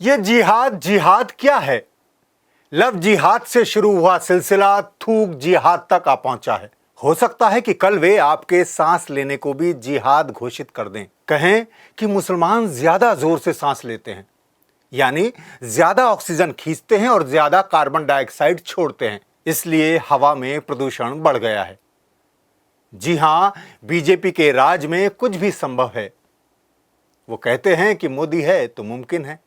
ये जिहाद जिहाद क्या है? लव जिहाद से शुरू हुआ सिलसिला थूक जिहाद तक आ पहुंचा है। हो सकता है कि कल वे आपके सांस लेने को भी जिहाद घोषित कर दें। कहें कि मुसलमान ज्यादा जोर से सांस लेते हैं, यानी ज्यादा ऑक्सीजन खींचते हैं और ज्यादा कार्बन डाइऑक्साइड छोड़ते हैं, इसलिए हवा में प्रदूषण बढ़ गया है। जी हां, बीजेपी के राज में कुछ भी संभव है। वो कहते हैं कि मोदी है तो मुमकिन है।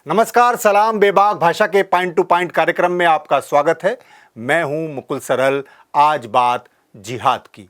नमस्कार, सलाम, बेबाक भाषा के पॉइंट टू पॉइंट कार्यक्रम में आपका स्वागत है। मैं हूं मुकुल सरल। आज बात जिहाद की।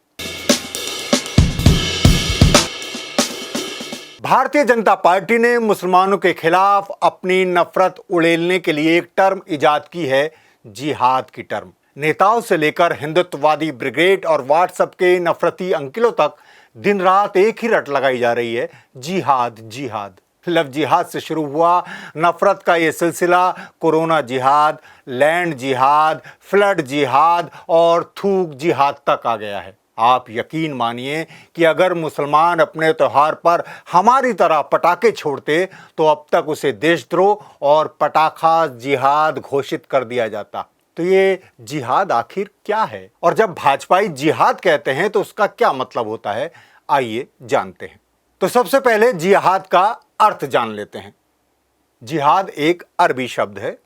भारतीय जनता पार्टी ने मुसलमानों के खिलाफ अपनी नफरत उड़ेलने के लिए एक टर्म इजाद की है, जिहाद की टर्म। नेताओं से लेकर हिंदुत्ववादी ब्रिगेड और व्हाट्सएप के नफरती अंकिलों तक दिन रात एक ही रट लगाई जा रही है, जिहाद जिहाद। लव जिहाद से शुरू हुआ नफरत का यह सिलसिला कोरोना जिहाद, लैंड जिहाद, फ्लड जिहाद और थूक जिहाद तक आ गया है। आप यकीन मानिए कि अगर मुसलमान अपने त्योहार पर हमारी तरह पटाखे छोड़ते तो अब तक उसे देशद्रोह और पटाखा जिहाद घोषित कर दिया जाता। तो ये जिहाद आखिर क्या है, और जब भाजपाई जिहाद कहते हैं तो उसका क्या मतलब होता है, आइए जानते हैं। तो सबसे पहले जिहाद का अर्थ जान लेते हैं। जिहाद एक अरबी शब्द है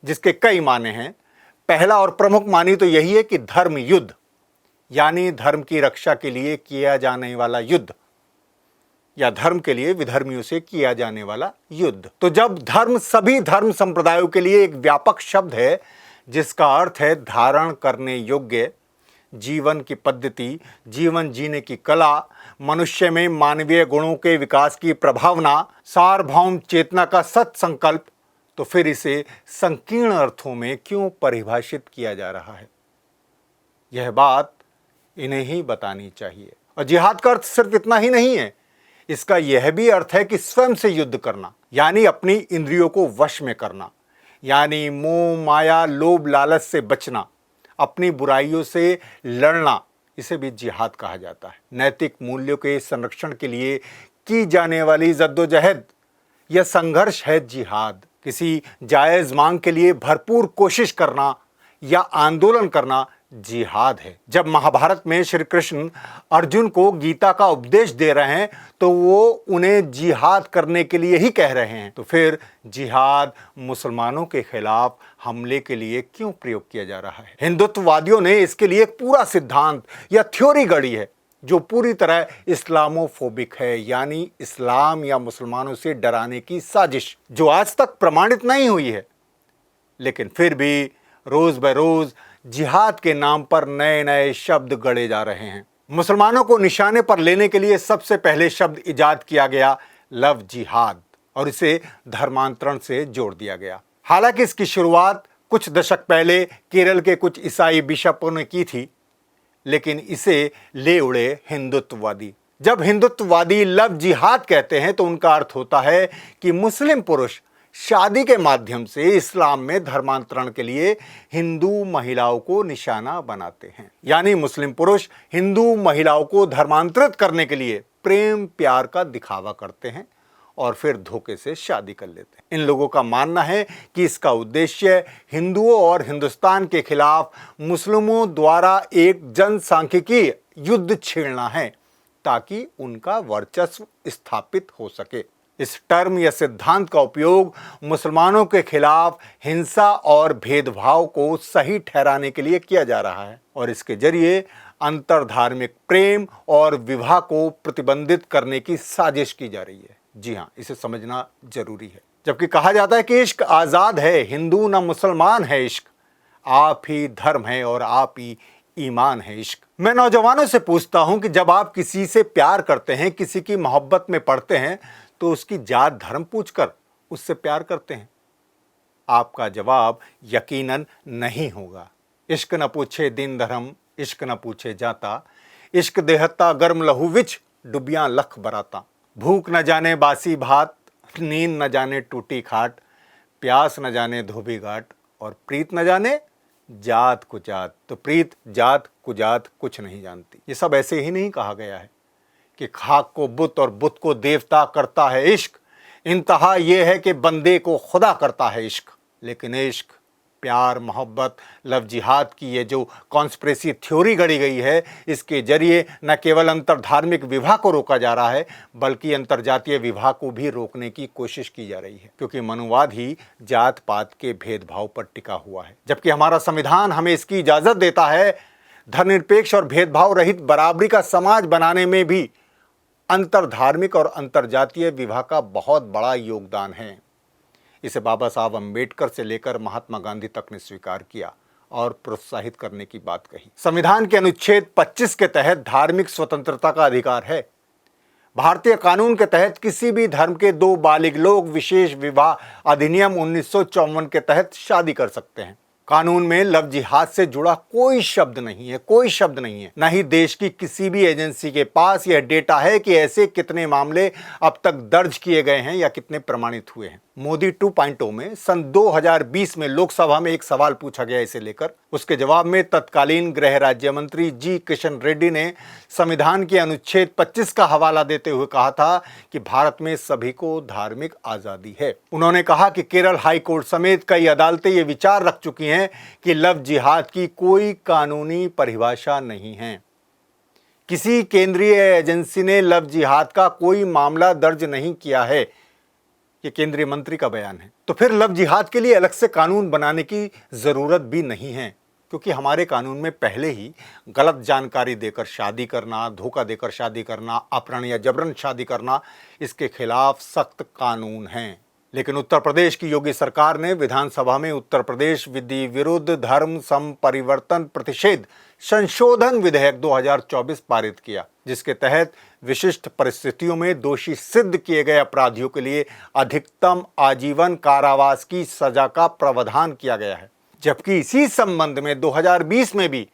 जिसके कई माने हैं। पहला और प्रमुख मानी तो यही है कि धर्म युद्ध, यानी धर्म की रक्षा के लिए किया जाने वाला युद्ध, या धर्म के लिए विधर्मियों से किया जाने वाला युद्ध। तो जब धर्म सभी धर्म संप्रदायों के लिए एक व्यापक शब्द है जिसका अर्थ है धारण करने योग्य जीवन की पद्धति, जीवन जीने की कला, मनुष्य में मानवीय गुणों के विकास की प्रभावना, सार्वभौम चेतना का सत संकल्प, तो फिर इसे संकीर्ण अर्थों में क्यों परिभाषित किया जा रहा है? यह बात इन्हें ही बतानी चाहिए। और जिहाद का अर्थ सिर्फ इतना ही नहीं है, इसका यह भी अर्थ है कि स्वयं से युद्ध करना, यानी अपनी इंद्रियों को वश में करना, यानी मोह माया लोभ लालच से बचना, अपनी बुराइयों से लड़ना, इसे भी जिहाद कहा जाता है। नैतिक मूल्यों के संरक्षण के लिए की जाने वाली जद्दोजहद या संघर्ष है जिहाद। किसी जायज मांग के लिए भरपूर कोशिश करना या आंदोलन करना जिहाद है। जब महाभारत में श्री कृष्ण अर्जुन को गीता का उपदेश दे रहे हैं तो वो उन्हें जिहाद करने के लिए ही कह रहे हैं। तो फिर जिहाद मुसलमानों के खिलाफ हमले के लिए क्यों प्रयोग किया जा रहा है? हिंदुत्ववादियों ने इसके लिए एक पूरा सिद्धांत या थ्योरी गढ़ी है जो पूरी तरह इस्लामोफोबिक है, यानी इस्लाम या मुसलमानों से डराने की साजिश, जो आज तक प्रमाणित नहीं हुई है। लेकिन फिर भी रोज ब रोज जिहाद के नाम पर नए नए शब्द गढ़े जा रहे हैं। मुसलमानों को निशाने पर लेने के लिए सबसे पहले शब्द इजाद किया गया लव जिहाद, और इसे धर्मांतरण से जोड़ दिया गया। हालांकि इसकी शुरुआत कुछ दशक पहले केरल के कुछ ईसाई बिशपों ने की थी, लेकिन इसे ले उड़े हिंदुत्ववादी। जब हिंदुत्ववादी लव जिहाद कहते हैं तो उनका अर्थ होता है कि मुस्लिम पुरुष शादी के माध्यम से इस्लाम में धर्मांतरण के लिए हिंदू महिलाओं को निशाना बनाते हैं। यानी मुस्लिम पुरुष हिंदू महिलाओं को धर्मांतरित करने के लिए प्रेम प्यार का दिखावा करते हैं और फिर धोखे से शादी कर लेते हैं। इन लोगों का मानना है कि इसका उद्देश्य हिंदुओं और हिंदुस्तान के खिलाफ मुस्लिमों द्वारा एक जनसांख्यिकीय युद्ध छेड़ना है ताकि उनका वर्चस्व स्थापित हो सके। इस टर्म या सिद्धांत का उपयोग मुसलमानों के खिलाफ हिंसा और भेदभाव को सही ठहराने के लिए किया जा रहा है, और इसके जरिए अंतरधार्मिक प्रेम और विवाह को प्रतिबंधित करने की साजिश की जा रही है। जी हाँ, इसे समझना जरूरी है। जबकि कहा जाता है कि इश्क आजाद है, हिंदू न मुसलमान है इश्क, आप ही धर्म है और आप ही ईमान है इश्क। मैं नौजवानों से पूछता हूं कि जब आप किसी से प्यार करते हैं, किसी की मोहब्बत में पड़ते हैं, तो उसकी जात धर्म पूछकर उससे प्यार करते हैं? आपका जवाब यकीनन नहीं होगा। इश्क न पूछे दिन धर्म, इश्क न पूछे जाता, इश्क देहता गर्म लहू विच डुबियां लख बराता। भूख न जाने बासी भात, नींद न जाने टूटी खाट, प्यास न जाने धोबी घाट, और प्रीत न जाने जात कुजात। तो प्रीत जात कुजात कुछ नहीं जानती। ये सब ऐसे ही नहीं कहा गया है कि खाक को बुत और बुत को देवता करता है इश्क, इंतहा यह है कि बंदे को खुदा करता है इश्क, लेकिन इश्क, प्यार, मोहब्बत, लव जिहाद की ये जो कॉन्स्पिरेसी थ्योरी गढ़ी गई है, इसके जरिए न केवल अंतरधार्मिक विवाह को रोका जा रहा है बल्कि अंतरजातीय विवाह को भी रोकने की कोशिश की जा रही है, क्योंकि मनुवाद ही जात पात के भेदभाव पर टिका हुआ है, जबकि हमारा संविधान हमें इसकी इजाजत देता है। धर्मनिरपेक्ष और भेदभाव रहित बराबरी का समाज बनाने में भी अंतरधार्मिक और अंतरजातीय विवाह का बहुत बड़ा योगदान है। इसे बाबा साहब अम्बेडकर से लेकर महात्मा गांधी तक ने स्वीकार किया और प्रोत्साहित करने की बात कही। संविधान के अनुच्छेद 25 के तहत धार्मिक स्वतंत्रता का अधिकार है। भारतीय कानून के तहत किसी भी धर्म के दो बालिग लोग विशेष विवाह अधिनियम 1954 के तहत शादी कर सकते हैं। कानून में लव जिहाद से जुड़ा कोई शब्द नहीं है, कोई शब्द नहीं है। न ही देश की किसी भी एजेंसी के पास यह डेटा है कि ऐसे कितने मामले अब तक दर्ज किए गए हैं या कितने प्रमाणित हुए हैं। मोदी 2.0 में सन 2020 में लोकसभा में एक सवाल पूछा गया इसे लेकर। उसके जवाब में तत्कालीन गृह राज्य मंत्री जी किशन रेड्डी ने संविधान के अनुच्छेद 25 का हवाला देते हुए कहा था कि भारत में सभी को धार्मिक आजादी है। उन्होंने कहा कि केरल हाई कोर्ट समेत कई अदालतें ये विचार रख चुकी हैं कि लव जिहाद की कोई कानूनी परिभाषा नहीं है। किसी केंद्रीय एजेंसी ने लव जिहाद का कोई मामला दर्ज नहीं किया है, ये केंद्रीय मंत्री का बयान है। तो फिर लव जिहाद के लिए अलग से कानून बनाने की जरूरत भी नहीं है, क्योंकि हमारे कानून में पहले ही गलत जानकारी देकर शादी करना, धोखा देकर शादी करना, अपहरण या जबरन शादी करना, इसके खिलाफ सख्त कानून हैं। लेकिन उत्तर प्रदेश की योगी सरकार ने विधानसभा में उत्तर प्रदेश विधि विरुद्ध धर्म संपरिवर्तन प्रतिषेध संशोधन विधेयक 2024 पारित किया, जिसके तहत विशिष्ट परिस्थितियों में दोषी सिद्ध किए गए अपराधियों के लिए अधिकतम आजीवन कारावास की सजा का प्रावधान किया गया है। जबकि इसी संबंध में 2020 में भी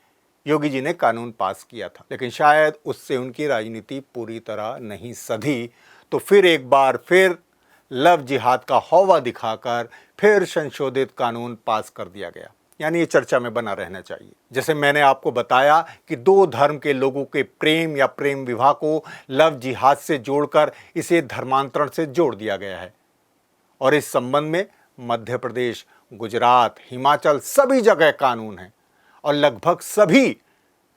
योगी जी ने कानून पास किया था, लेकिन शायद उससे उनकी राजनीति पूरी तरह नहीं सधी। तो फिर एक बार फिर लव जिहाद का हौवा दिखाकर फिर संशोधित कानून पास कर दिया गया, यानी ये चर्चा में बना रहना चाहिए। जैसे मैंने आपको बताया कि दो धर्म के लोगों के प्रेम या प्रेम विवाह को लव जिहाद से जोड़कर इसे धर्मांतरण से जोड़ दिया गया है, और इस संबंध में मध्य प्रदेश, गुजरात, हिमाचल सभी जगह कानून है, और लगभग सभी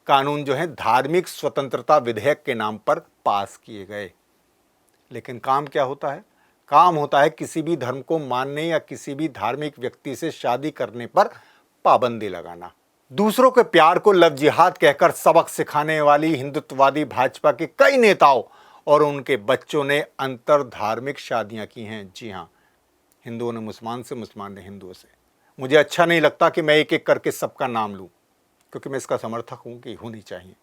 कानून जो है धार्मिक स्वतंत्रता विधेयक के नाम पर पास किए गए। लेकिन काम क्या होता है? काम होता है किसी भी धर्म को मानने या किसी भी धार्मिक व्यक्ति से शादी करने पर पाबंदी लगाना। दूसरों के प्यार को लव जिहाद कहकर सबक सिखाने वाली हिंदुत्ववादी भाजपा के कई नेताओं और उनके बच्चों ने अंतर धार्मिक शादियां की हैं। जी हाँ, हिंदुओं ने मुसलमान से, मुसलमान ने हिंदुओं से। मुझे अच्छा नहीं लगता कि मैं एक एक करके सबका नाम लूं, क्योंकि मैं इसका समर्थक हूं कि होनी चाहिए।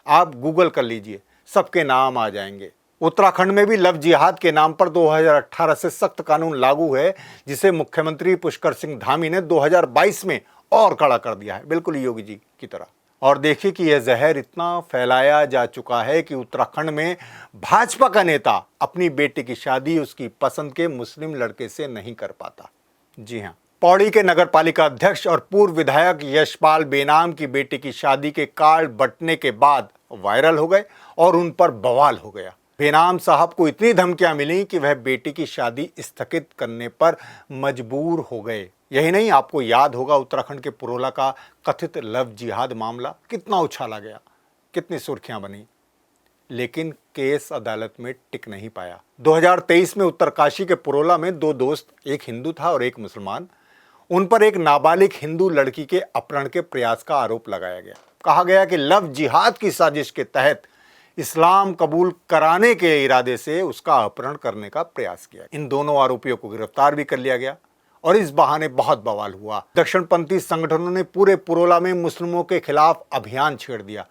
आप गूगल कर लीजिए, सबके नाम आ जाएंगे। उत्तराखंड में भी लव जिहाद के नाम पर 2018 से सख्त कानून लागू है, जिसे मुख्यमंत्री पुष्कर सिंह धामी ने 2022 में और कड़ा कर दिया है, बिल्कुल योगी जी की तरह। और देखिए कि यह जहर इतना फैलाया जा चुका है कि उत्तराखंड में भाजपा का नेता अपनी बेटी की शादी उसकी पसंद के मुस्लिम लड़के से नहीं कर पाता। जी हाँ, पौड़ी के नगर पालिका अध्यक्ष और पूर्व विधायक यशपाल बेनाम की बेटी की शादी के कार्ड बंटने के बाद वायरल हो गए और उन पर बवाल हो गया। बेनाम साहब को इतनी धमकियां मिली कि वह बेटी की शादी स्थगित करने पर मजबूर हो गए। यही नहीं, आपको याद होगा उत्तराखंड के पुरोला का कथित लव जिहाद मामला कितना उछाला गया, कितनी सुर्खियां बनी, लेकिन केस अदालत में टिक नहीं पाया। 2023 में उत्तरकाशी के पुरोला में दो दोस्त, एक हिंदू था और एक मुसलमान, उन पर एक नाबालिग हिंदू लड़की के अपहरण के प्रयास का आरोप लगाया गया। कहा गया कि लव जिहाद की साजिश के तहत इस्लाम कबूल कराने के इरादे से उसका अपहरण करने का प्रयास किया। इन दोनों आरोपियों को गिरफ्तार भी कर लिया गया और इस बहाने बहुत बवाल हुआ। दक्षिणपंथी संगठनों ने पूरे पुरोला में मुस्लिमों के खिलाफ अभियान छेड़ दिया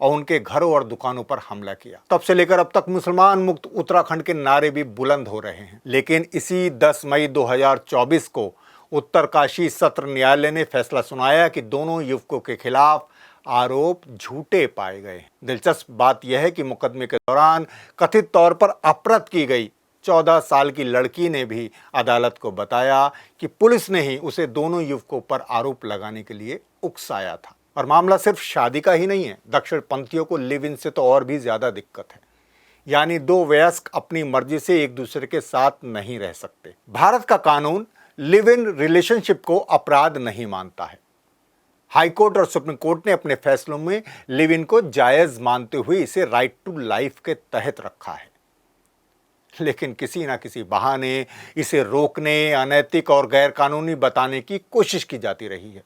और उनके घरों और दुकानों पर हमला किया। तब से लेकर अब तक मुसलमान मुक्त उत्तराखंड के नारे भी बुलंद हो रहे हैं। लेकिन इसी 10 मई 2024 को उत्तरकाशी सत्र न्यायालय ने फैसला सुनाया कि दोनों युवकों के खिलाफ आरोप झूठे पाए गए। दिलचस्प बात यह है कि मुकदमे के दौरान कथित तौर पर अपहृत की गई 14 साल की लड़की ने भी अदालत को बताया कि पुलिस ने ही उसे दोनों युवकों पर आरोप लगाने के लिए उकसाया था। और मामला सिर्फ शादी का ही नहीं है, दक्षिण पंथियों को लिव इन से तो और भी ज्यादा दिक्कत है। यानी दो वयस्क अपनी मर्जी से एक दूसरे के साथ नहीं रह सकते। भारत का कानून लिव इन रिलेशनशिप को अपराध नहीं मानता है। हाईकोर्ट और सुप्रीम कोर्ट ने अपने फैसलों में लिव इन को जायज मानते हुए इसे राइट टू लाइफ के तहत रखा है, लेकिन किसी ना किसी बहाने इसे रोकने, अनैतिक और गैरकानूनी बताने की कोशिश की जाती रही है।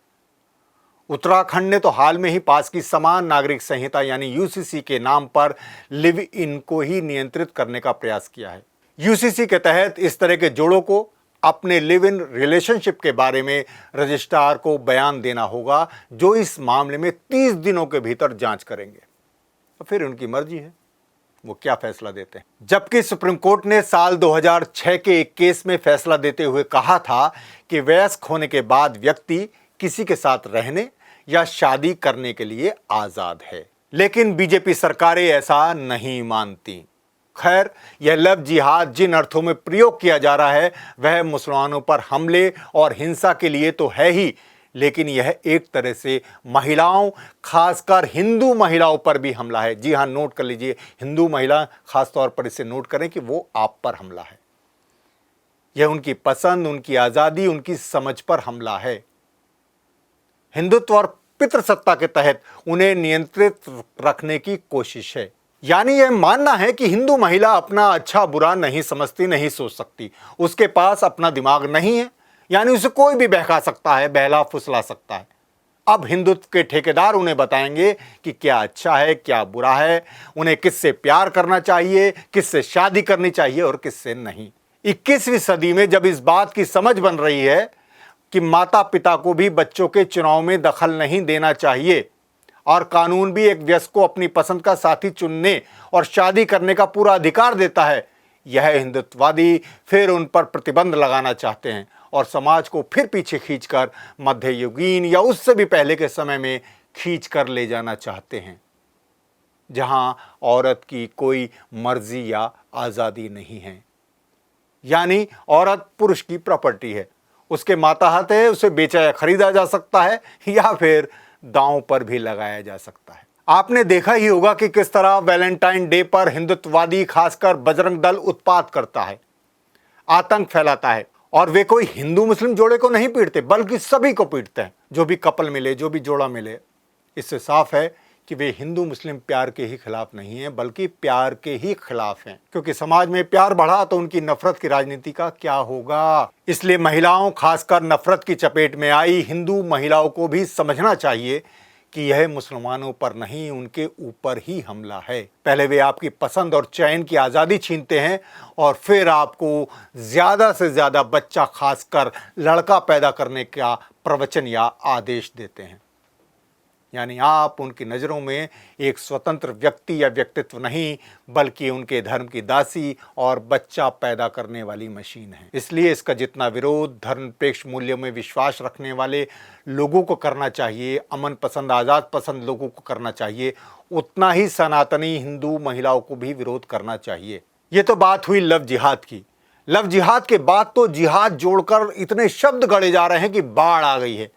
उत्तराखंड ने तो हाल में ही पास की समान नागरिक संहिता यानी यूसीसी के नाम पर लिव इन को ही नियंत्रित करने का प्रयास किया है। यूसीसी के तहत इस तरह के जोड़ों को अपने लिव इन रिलेशनशिप के बारे में रजिस्ट्रार को बयान देना होगा, जो इस मामले में 30 दिनों के भीतर जांच करेंगे। तो फिर उनकी मर्जी है वो क्या फैसला देते हैं। जबकि सुप्रीम कोर्ट ने साल 2006 के एक केस में फैसला देते हुए कहा था कि वयस्क होने के बाद व्यक्ति किसी के साथ रहने या शादी करने के लिए आजाद है, लेकिन बीजेपी सरकारें ऐसा नहीं मानती। खैर, यह लव जिहाद जिन अर्थों में प्रयोग किया जा रहा है वह मुसलमानों पर हमले और हिंसा के लिए तो है ही, लेकिन यह एक तरह से महिलाओं, खासकर हिंदू महिलाओं पर भी हमला है। जी हां, नोट कर लीजिए, हिंदू महिला खासतौर पर इसे नोट करें कि वो आप पर हमला है। यह उनकी पसंद, उनकी आजादी, उनकी समझ पर हमला है। हिंदुत्व और पितृसत्ता के तहत उन्हें नियंत्रित रखने की कोशिश है। यानी यह मानना है कि हिंदू महिला अपना अच्छा बुरा नहीं समझती, नहीं सोच सकती, उसके पास अपना दिमाग नहीं है, यानी उसे कोई भी बहका सकता है, बहला फुसला सकता है। अब हिंदुत्व के ठेकेदार उन्हें बताएंगे कि क्या अच्छा है, क्या बुरा है, उन्हें किससे प्यार करना चाहिए, किससे शादी करनी चाहिए और किससे नहीं। 21वीं सदी में जब इस बात की समझ बन रही है कि माता पिता को भी बच्चों के चुनाव में दखल नहीं देना चाहिए और कानून भी एक वयस्क को अपनी पसंद का साथी चुनने और शादी करने का पूरा अधिकार देता है, यह हिंदुत्ववादी फिर उन पर प्रतिबंध लगाना चाहते हैं और समाज को फिर पीछे खींचकर मध्ययुगीन या उससे भी पहले के समय में खींचकर ले जाना चाहते हैं, जहां औरत की कोई मर्जी या आज़ादी नहीं है। यानी औरत पुरुष की प्रॉपर्टी है, उसके माताहत है, उसे बेचा या खरीदा जा सकता है या फिर दांव पर भी लगाया जा सकता है। आपने देखा ही होगा कि किस तरह वैलेंटाइन डे पर हिंदुत्ववादी, खासकर बजरंग दल, उत्पात करता है, आतंक फैलाता है, और वे कोई हिंदू मुस्लिम जोड़े को नहीं पीटते बल्कि सभी को पीटते हैं, जो भी कपल मिले, जो भी जोड़ा मिले। इससे साफ है कि वे हिंदू मुस्लिम प्यार के ही खिलाफ नहीं हैं बल्कि प्यार के ही खिलाफ हैं, क्योंकि समाज में प्यार बढ़ा तो उनकी नफरत की राजनीति का क्या होगा। इसलिए महिलाओं, खासकर नफरत की चपेट में आई हिंदू महिलाओं को भी समझना चाहिए कि यह मुसलमानों पर नहीं, उनके ऊपर ही हमला है। पहले वे आपकी पसंद और चयन की आज़ादी छीनते हैं और फिर आपको ज़्यादा से ज़्यादा बच्चा, खासकर लड़का पैदा करने का प्रवचन या आदेश देते हैं। यानी आप उनकी नज़रों में एक स्वतंत्र व्यक्ति या व्यक्तित्व नहीं बल्कि उनके धर्म की दासी और बच्चा पैदा करने वाली मशीन है। इसलिए इसका जितना विरोध धर्मनिरपेक्ष मूल्यों में विश्वास रखने वाले लोगों को करना चाहिए, अमन पसंद, आज़ाद पसंद लोगों को करना चाहिए, उतना ही सनातनी हिंदू महिलाओं को भी विरोध करना चाहिए। ये तो बात हुई लव जिहाद की। लव जिहाद के बाद तो जिहाद जोड़कर इतने शब्द गढ़े जा रहे हैं कि बाढ़ आ गई है।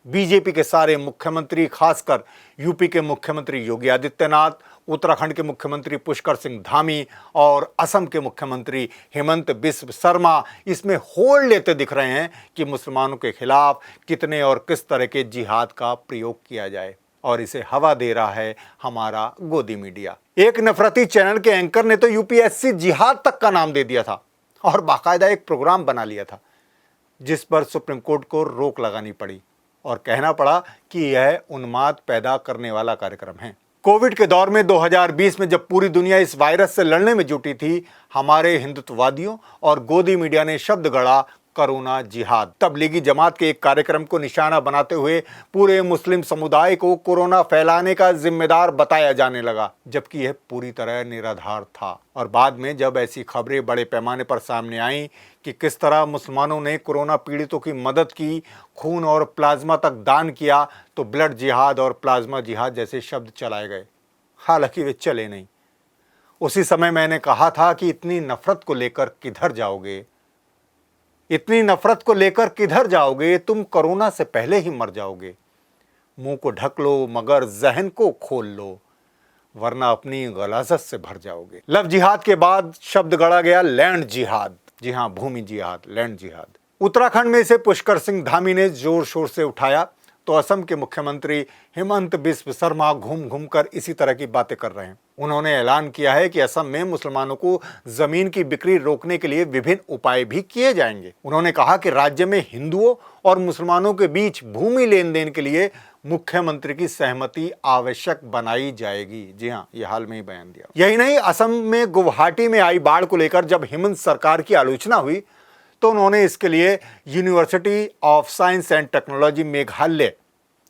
बीजेपी के सारे मुख्यमंत्री, खासकर यूपी के मुख्यमंत्री योगी आदित्यनाथ, उत्तराखंड के मुख्यमंत्री पुष्कर सिंह धामी और असम के मुख्यमंत्री हेमंत बिस्व शर्मा इसमें होड़ लेते दिख रहे हैं कि मुसलमानों के खिलाफ कितने और किस तरह के जिहाद का प्रयोग किया जाए, और इसे हवा दे रहा है हमारा गोदी मीडिया। एक नफरती चैनल के एंकर ने तो यूपीएससी जिहाद तक का नाम दे दिया था और बाकायदा एक प्रोग्राम बना लिया था, जिस पर सुप्रीम कोर्ट को रोक लगानी पड़ी और कहना पड़ा कि यह उन्माद पैदा करने वाला कार्यक्रम है। कोविड के दौर में 2020 में जब पूरी दुनिया इस वायरस से लड़ने में जुटी थी, हमारे हिंदुत्ववादियों और गोदी मीडिया ने शब्द गढ़ा कोरोना जिहाद। तबलीगी जमात के एक कार्यक्रम को निशाना बनाते हुए पूरे मुस्लिम समुदाय को कोरोना फैलाने का जिम्मेदार बताया जाने लगा, जबकि यह पूरी तरह निराधार था। और बाद में जब ऐसी खबरें बड़े पैमाने पर सामने आईं कि किस तरह मुसलमानों ने कोरोना पीड़ितों की मदद की, खून और प्लाज्मा तक दान किया, तो ब्लड जिहाद और प्लाज्मा जिहाद जैसे शब्द चलाए गए। हालांकि वे चले नहीं। उसी समय मैंने कहा था कि इतनी नफरत को लेकर किधर जाओगे, इतनी नफरत को लेकर किधर जाओगे, तुम कोरोना से पहले ही मर जाओगे। मुंह को ढक लो मगर जहन को खोल लो। वरना अपनी गलाजत से भर जाओगे। लव जिहाद के बाद शब्द गढ़ा गया लैंड जिहाद। जी हाँ, भूमि जिहाद, लैंड जिहाद। उत्तराखंड में इसे पुष्कर सिंह धामी ने जोर शोर से उठाया तो असम के मुख्यमंत्री हिमंत बिस्व शर्मा घूम घूम कर इसी तरह की बातें कर रहे हैं। उन्होंने ऐलान किया है कि असम में मुसलमानों को जमीन की बिक्री रोकने के लिए विभिन्न उपाय भी किए जाएंगे। उन्होंने कहा कि राज्य में हिंदुओं और मुसलमानों के बीच भूमि लेन देन के लिए मुख्यमंत्री की सहमति आवश्यक बनाई जाएगी। जी हाँ, ये हाल में ही बयान दिया। यही नहीं, असम में गुवाहाटी में आई बाढ़ को लेकर जब हिमंत सरकार की आलोचना हुई तो उन्होंने इसके लिए university of science and technology Meghalaya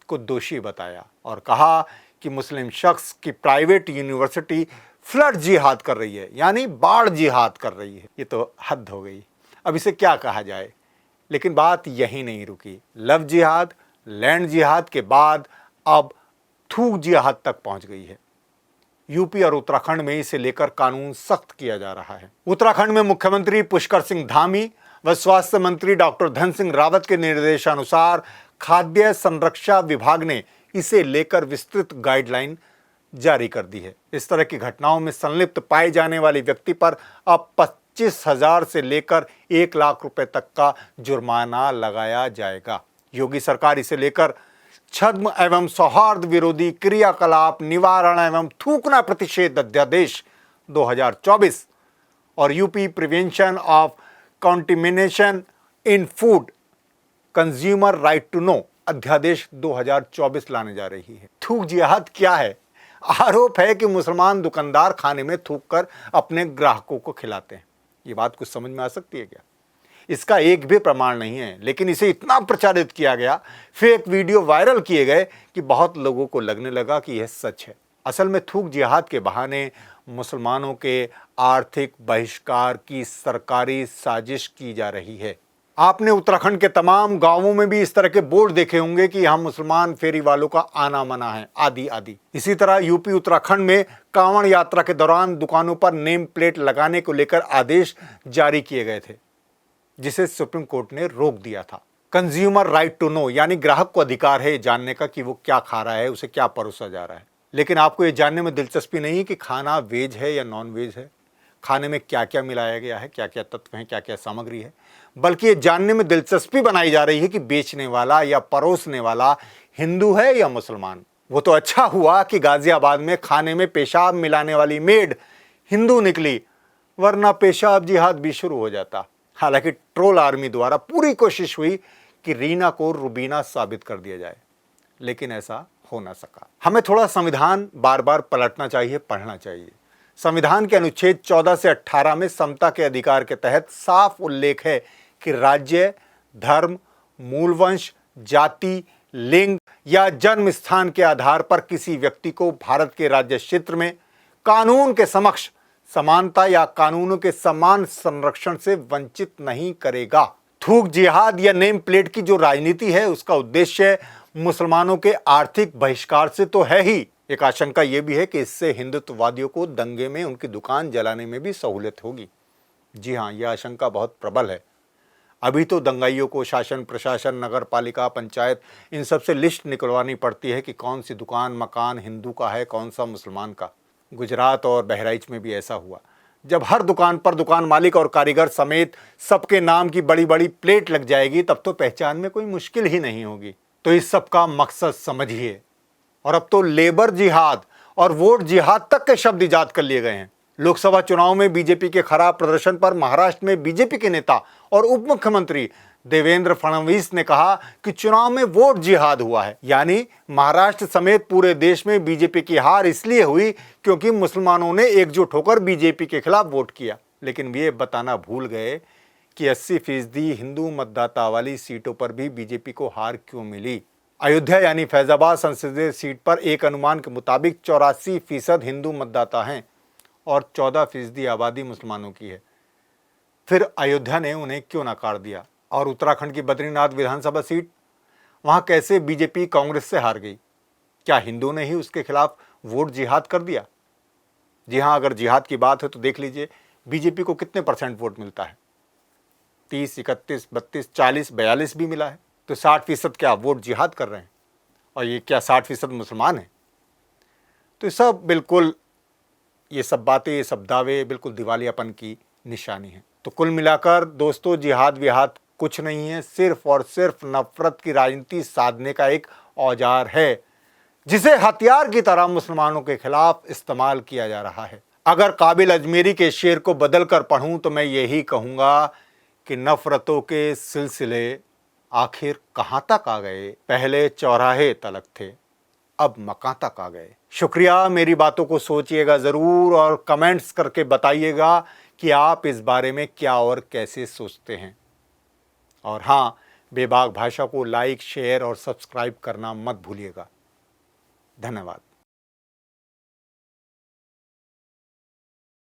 को दोषी बताया और कहा कि मुस्लिम शख्स की प्राइवेट यूनिवर्सिटी फ्लड जिहाद कर रही है, यानी बाढ़ जिहाद कर रही है। ये तो हद हो गई। अब इसे क्या कहा जाए। लेकिन बात यहीं नहीं रुकी। लव जिहाद, लैंड जिहाद के बाद अब थूक जिहाद तक पहुंच गई है। यूपी और उत्तराखंड में इसे लेकर कानून सख्त किया जा रहा है। उत्तराखंड में मुख्यमंत्री पुष्कर सिंह धामी व स्वास्थ्य मंत्री डॉक्टर धन सिंह रावत के निर्देशानुसार खाद्य संरक्षा विभाग ने इसे लेकर विस्तृत गाइडलाइन जारी कर दी है। इस तरह की घटनाओं में संलिप्त पाए जाने वाले व्यक्ति पर अब 25,000 से लेकर 1 लाख रुपए तक का जुर्माना लगाया जाएगा। योगी सरकार इसे लेकर छद्म एवं सौहार्द विरोधी क्रियाकलाप निवारण एवं थूकना प्रतिषेध अध्यादेश 2024 और UP prevention of contamination in food consumer right to know अध्यादेश 2024 लाने जा रही है। थूक जिहाद क्या है? आरोप है कि मुसलमान दुकानदार खाने में थूक कर अपने ग्राहकों को खिलाते हैं। ये बात कुछ समझ में आ सकती है क्या? इसका एक भी प्रमाण नहीं है, लेकिन इसे इतना प्रचारित किया गया, फेक वीडियो वायरल किए गए कि बहुत लोगों को लगने लगा कि यह सच है। असल में थूक जिहाद के बहाने मुसलमानों के आर्थिक बहिष्कार की सरकारी साजिश की जा रही है। आपने उत्तराखंड के तमाम गांवों में भी इस तरह के बोर्ड देखे होंगे कि यहाँ मुसलमान फेरी वालों का आना मना है, आदि आदि। इसी तरह यूपी उत्तराखंड में कांवड़ यात्रा के दौरान दुकानों पर नेम प्लेट लगाने को लेकर आदेश जारी किए गए थे, जिसे सुप्रीम कोर्ट ने रोक दिया था। कंज्यूमर राइट टू नो, यानी ग्राहक को अधिकार है जानने का कि वो क्या खा रहा है, उसे क्या परोसा जा रहा है। लेकिन आपको ये जानने में दिलचस्पी नहीं कि खाना वेज है या नॉन वेज है, खाने में क्या क्या मिलाया गया है, क्या क्या तत्व हैं, क्या क्या सामग्री है, बल्कि ये जानने में दिलचस्पी बनाई जा रही है कि बेचने वाला या परोसने वाला हिंदू है या मुसलमान। वो तो अच्छा हुआ कि गाजियाबाद में खाने में पेशाब मिलाने वाली मेड हिंदू निकली, वरना पेशाब जिहाद भी शुरू हो जाता। हालांकि ट्रोल आर्मी द्वारा पूरी कोशिश हुई कि रीना को रुबीना साबित कर दिया जाए, लेकिन ऐसा हो ना सका। हमें थोड़ा संविधान बार बार पलटना चाहिए, पढ़ना चाहिए। संविधान के अनुच्छेद 14 से 18 में समता के अधिकार के तहत साफ उल्लेख है कि राज्य, धर्म, मूलवंश, जाति, लिंग या जन्म स्थान के आधार पर किसी व्यक्ति को भारत के राज्य क्षेत्र में कानून के समक्ष समानता या कानूनों के समान संरक्षण से वंचित नहीं करेगा। थूक जिहाद या नेम प्लेट की जो राजनीति है, उसका उद्देश्य मुसलमानों के आर्थिक बहिष्कार से तो है ही, एक आशंका यह भी है कि इससे हिंदुत्ववादियों को दंगे में उनकी दुकान जलाने में भी सहूलियत होगी। जी हाँ, यह आशंका बहुत प्रबल है। अभी तो दंगाइयों को शासन प्रशासन, नगर पालिका, पंचायत, इन सब से लिस्ट निकलवानी पड़ती है कि कौन सी दुकान मकान हिंदू का है, कौन सा मुसलमान का। गुजरात और बहराइच में भी ऐसा हुआ। जब हर दुकान पर दुकान मालिक और कारीगर समेत सबके नाम की बड़ी बड़ी प्लेट लग जाएगी, तब तो पहचान में कोई मुश्किल ही नहीं होगी। तो इस सब का मकसद समझिए। और अब तो लेबर जिहाद और वोट जिहाद तक के शब्द इजाद कर लिए गए हैं। लोकसभा चुनाव में बीजेपी के खराब प्रदर्शन पर महाराष्ट्र में बीजेपी के नेता और उप मुख्यमंत्री देवेंद्र फडणवीस ने कहा कि चुनाव में वोट जिहाद हुआ है। यानी महाराष्ट्र समेत पूरे देश में बीजेपी की हार इसलिए हुई क्योंकि मुसलमानों ने एकजुट होकर बीजेपी के खिलाफ वोट किया। लेकिन वे बताना भूल गए कि 80% हिंदू मतदाता वाली सीटों पर भी बीजेपी को हार क्यों मिली। अयोध्या यानी फैजाबाद संसदीय सीट पर एक अनुमान के मुताबिक 84% हिंदू मतदाता हैं और 14% आबादी मुसलमानों की है। फिर अयोध्या ने उन्हें क्यों नकार दिया? और उत्तराखंड की बद्रीनाथ विधानसभा सीट, वहां कैसे बीजेपी कांग्रेस से हार गई? क्या हिंदुओं ने ही उसके खिलाफ वोट जिहाद कर दिया? जी हां, अगर जिहाद की बात है तो देख लीजिए बीजेपी को कितने % वोट मिलता है। 30, 31, 32, 40, 42 भी मिला है। तो 60% क्या वोट जिहाद कर रहे हैं? और ये क्या 60% मुसलमान हैं? तो सब बिल्कुल ये सब बातें, ये सब दावे बिल्कुल दिवालियापन की निशानी है। तो कुल मिलाकर दोस्तों, जिहाद विहाद कुछ नहीं है, सिर्फ और सिर्फ नफरत की राजनीति साधने का एक औजार है, जिसे हथियार की तरह मुसलमानों के खिलाफ इस्तेमाल किया जा रहा है। अगर काबिल अजमेरी के शेर को बदल कर पढ़ूं तो मैं यही कहूंगा कि नफरतों के सिलसिले आखिर कहां तक आ गए। पहले चौराहे तलक थे, अब मकां तक आ गए। शुक्रिया, मेरी बातों को सोचिएगा ज़रूर और कमेंट्स करके बताइएगा कि आप इस बारे में क्या और कैसे सोचते हैं। और हाँ, बेबाक भाषा को लाइक, शेयर और सब्सक्राइब करना मत भूलिएगा। धन्यवाद।